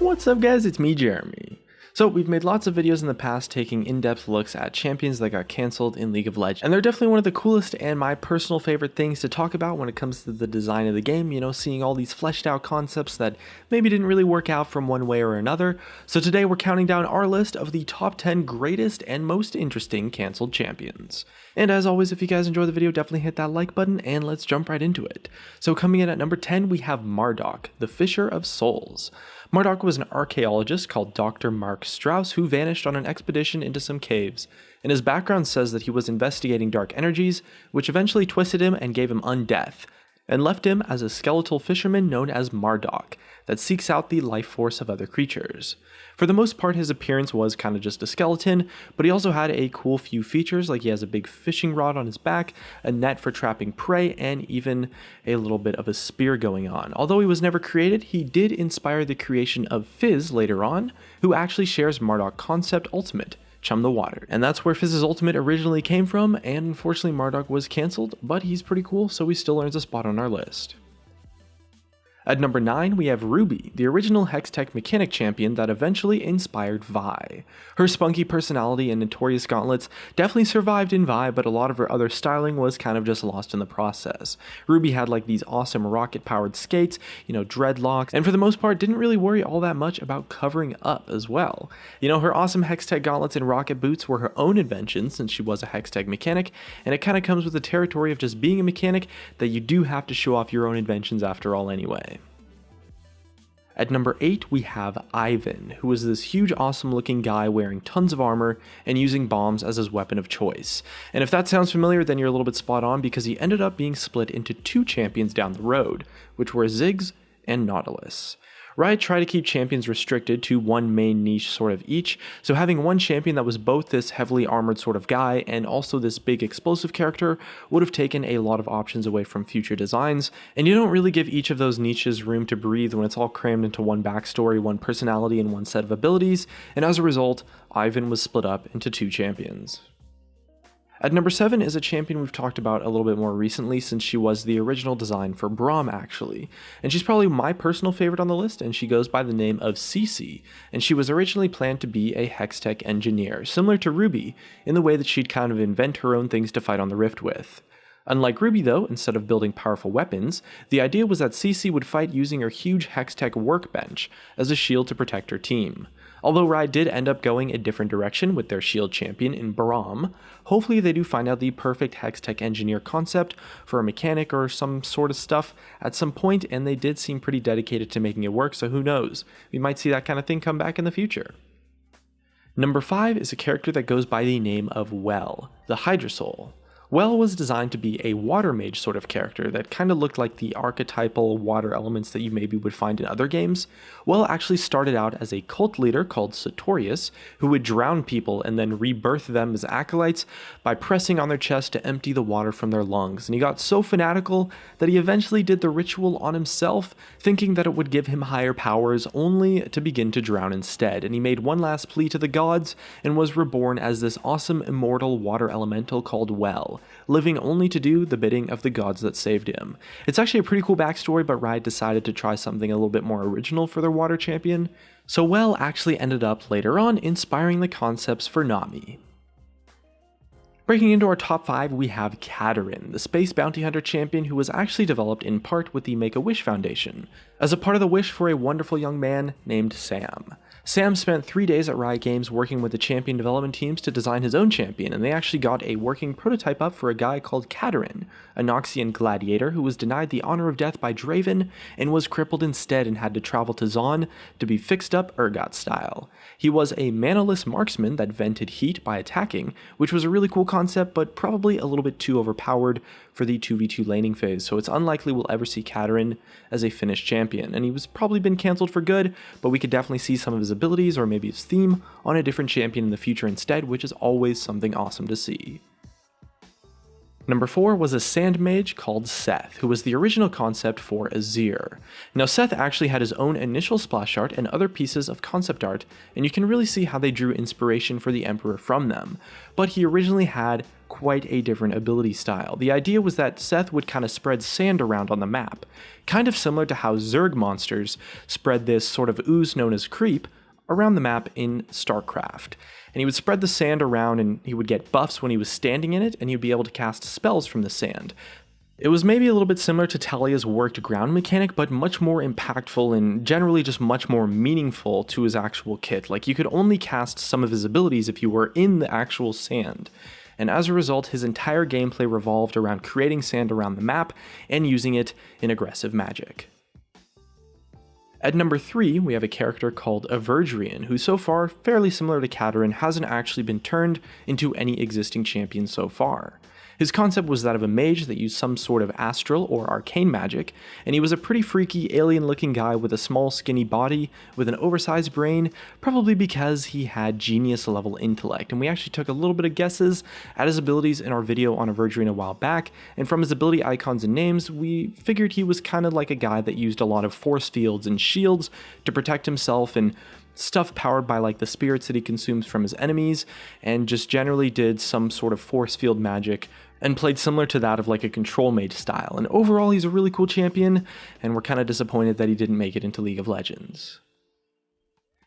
What's up guys, it's me Jeremy. So we've made lots of videos in the past taking in-depth looks at champions that got cancelled in League of Legends, and they're definitely one of the coolest and my personal favorite things to talk about when it comes to the design of the game, you know, seeing all these fleshed out concepts that maybe didn't really work out from one way or another. So today we're counting down our list of the top 10 greatest and most interesting cancelled champions. And as always, if you guys enjoy the video, definitely hit that like button and let's jump right into it. So coming in at number 10, we have Marduk, the Fisher of Souls. Marduk was an archaeologist called Dr. Mark Strauss who vanished on an expedition into some caves, and his background says that he was investigating dark energies, which eventually twisted him and gave him undeath, and left him as a skeletal fisherman known as Marduk that seeks out the life force of other creatures. For the most part, his appearance was kind of just a skeleton, but he also had a cool few features, like he has a big fishing rod on his back, a net for trapping prey, and even a little bit of a spear going on. Although he was never created, he did inspire the creation of Fizz later on, who actually shares Marduk concept ultimate, Chum the Water. And that's where Fizz's ultimate originally came from, and unfortunately Marduk was cancelled, but he's pretty cool, so he still earns a spot on our list. At number 9, we have Ruby, the original Hextech mechanic champion that eventually inspired Vi. Her spunky personality and notorious gauntlets definitely survived in Vi, but a lot of her other styling was kind of just lost in the process. Ruby had like these awesome rocket-powered skates, you know, dreadlocks, and for the most part didn't really worry all that much about covering up as well. You know, her awesome Hextech gauntlets and rocket boots were her own invention since she was a Hextech mechanic, and it kind of comes with the territory of just being a mechanic that you do have to show off your own inventions after all anyway. At number 8, we have Ivan, who was this huge awesome looking guy wearing tons of armor and using bombs as his weapon of choice. And if that sounds familiar, then you're a little bit spot on, because he ended up being split into two champions down the road, which were Ziggs and Nautilus. Riot tried to keep champions restricted to one main niche sort of each, so having one champion that was both this heavily armored sort of guy and also this big explosive character would have taken a lot of options away from future designs, and you don't really give each of those niches room to breathe when it's all crammed into one backstory, one personality, and one set of abilities, and as a result, Ivan was split up into two champions. At number 7 is a champion we've talked about a little bit more recently, since she was the original design for Braum actually, and she's probably my personal favorite on the list, and she goes by the name of Cece, and she was originally planned to be a Hextech engineer, similar to Ruby, in the way that she'd kind of invent her own things to fight on the Rift with. Unlike Ruby though, instead of building powerful weapons, the idea was that Cece would fight using her huge Hextech workbench as a shield to protect her team. Although Riot did end up going a different direction with their shield champion in Braum, hopefully they do find out the perfect Hextech engineer concept for a mechanic or some sort of stuff at some point, and they did seem pretty dedicated to making it work, so who knows, we might see that kind of thing come back in the future. Number 5 is a character that goes by the name of Well, the Hydrasoul. Well was designed to be a water mage sort of character that kind of looked like the archetypal water elements that you maybe would find in other games. Well actually started out as a cult leader called Curios, who would drown people and then rebirth them as acolytes by pressing on their chest to empty the water from their lungs, and he got so fanatical that he eventually did the ritual on himself, thinking that it would give him higher powers, only to begin to drown instead, and he made one last plea to the gods and was reborn as this awesome immortal water elemental called Well, living only to do the bidding of the gods that saved him. It's actually a pretty cool backstory, but Riot decided to try something a little bit more original for their water champion, so Well actually ended up later on inspiring the concepts for Nami. Breaking into our top 5, we have Katarine, the space bounty hunter champion who was actually developed in part with the Make-A-Wish Foundation, as a part of the wish for a wonderful young man named Sam. Sam spent 3 days at Riot Games working with the champion development teams to design his own champion, and they actually got a working prototype up for a guy called Katarine, a Noxian gladiator who was denied the honor of death by Draven and was crippled instead and had to travel to Zaun to be fixed up Urgot style. He was a manaless marksman that vented heat by attacking, which was a really cool concept, but probably a little bit too overpowered for the 2v2 laning phase, so it's unlikely we'll ever see Katarine as a finished champion, and he was probably been cancelled for good, but we could definitely see some of his abilities or maybe his theme on a different champion in the future instead, which is always something awesome to see. Number 4 was a sand mage called Seth, who was the original concept for Azir. Now Seth actually had his own initial splash art and other pieces of concept art, and you can really see how they drew inspiration for the Emperor from them, but he originally had quite a different ability style. The idea was that Seth would kind of spread sand around on the map, kind of similar to how Zerg monsters spread this sort of ooze known as creep around the map in StarCraft. And he would spread the sand around and he would get buffs when he was standing in it, and he'd be able to cast spells from the sand. It was maybe a little bit similar to Talia's worked ground mechanic, but much more impactful and generally just much more meaningful to his actual kit. Like, you could only cast some of his abilities if you were in the actual sand. And as a result, his entire gameplay revolved around creating sand around the map and using it in aggressive magic. At number 3, we have a character called Averdrian, who so far, fairly similar to Katarine, hasn't actually been turned into any existing champion so far. His concept was that of a mage that used some sort of astral or arcane magic, and he was a pretty freaky alien-looking guy with a small skinny body with an oversized brain, probably because he had genius-level intellect. And we actually took a little bit of guesses at his abilities in our video on Averdrian a while back, and from his ability icons and names, we figured he was kind of like a guy that used a lot of force fields and shields to protect himself and stuff powered by like the spirits that he consumes from his enemies, and just generally did some sort of force field magic and played similar to that of like a control mage style. And overall, he's a really cool champion, and we're kind of disappointed that he didn't make it into League of Legends.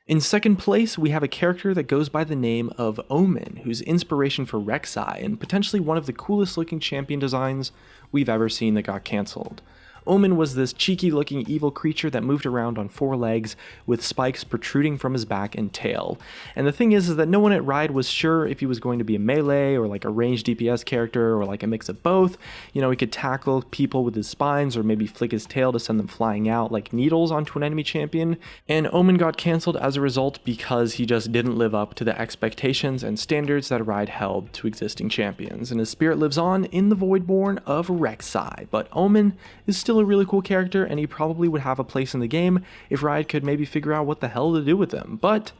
In second place, we have a character that goes by the name of Omen, who's inspiration for Rek'Sai and potentially one of the coolest looking champion designs we've ever seen that got cancelled. Omen was this cheeky-looking evil creature that moved around on 4 legs with spikes protruding from his back and tail. And the thing is that no one at Riot was sure if he was going to be a melee or like a ranged DPS character or like a mix of both. You know, he could tackle people with his spines or maybe flick his tail to send them flying out like needles onto an enemy champion. And Omen got cancelled as a result because he just didn't live up to the expectations and standards that Riot held to existing champions. And his spirit lives on in the Voidborn of Rek'Sai, but Omen is still a really cool character, and he probably would have a place in the game if Riot could maybe figure out what the hell to do with him. But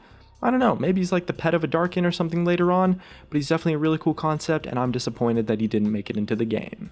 I don't know, maybe he's like the pet of a Darkin or something later on, but he's definitely a really cool concept, and I'm disappointed that he didn't make it into the game.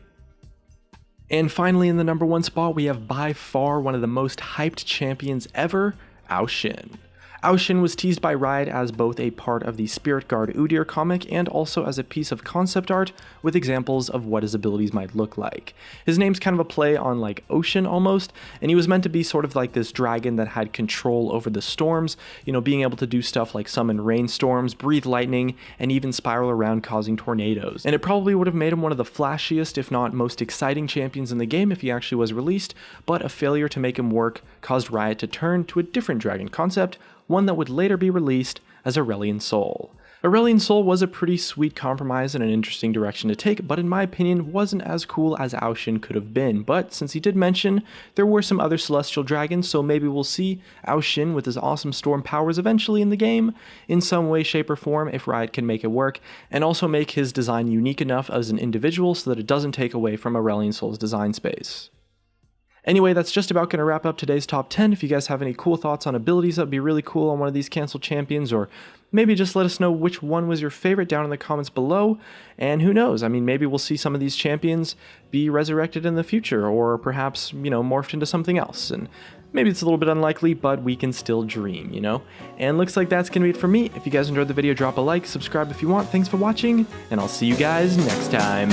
And finally, in the number 1 spot, we have by far one of the most hyped champions ever, Ao Shin. Ao Shin was teased by Riot as both a part of the Spirit Guard Udyr comic and also as a piece of concept art with examples of what his abilities might look like. His name's kind of a play on like ocean almost, and he was meant to be sort of like this dragon that had control over the storms, you know, being able to do stuff like summon rainstorms, breathe lightning, and even spiral around causing tornadoes. And it probably would have made him one of the flashiest, if not most exciting champions in the game if he actually was released, but a failure to make him work caused Riot to turn to a different dragon concept, one that would later be released as Aurelion Sol. Aurelion Sol was a pretty sweet compromise and an interesting direction to take, but in my opinion wasn't as cool as Ao Shin could have been. But since he did mention there were some other celestial dragons, so maybe we'll see Ao Shin with his awesome storm powers eventually in the game, in some way, shape, or form if Riot can make it work, and also make his design unique enough as an individual so that it doesn't take away from Aurelion Sol's design space. Anyway, that's just about going to wrap up today's top 10. If you guys have any cool thoughts on abilities, that'd be really cool on one of these canceled champions, or maybe just let us know which one was your favorite down in the comments below. And who knows, I mean, maybe we'll see some of these champions be resurrected in the future, or perhaps, you know, morphed into something else. And maybe it's a little bit unlikely, but we can still dream, you know? And looks like that's going to be it for me. If you guys enjoyed the video, drop a like, subscribe if you want. Thanks for watching, and I'll see you guys next time.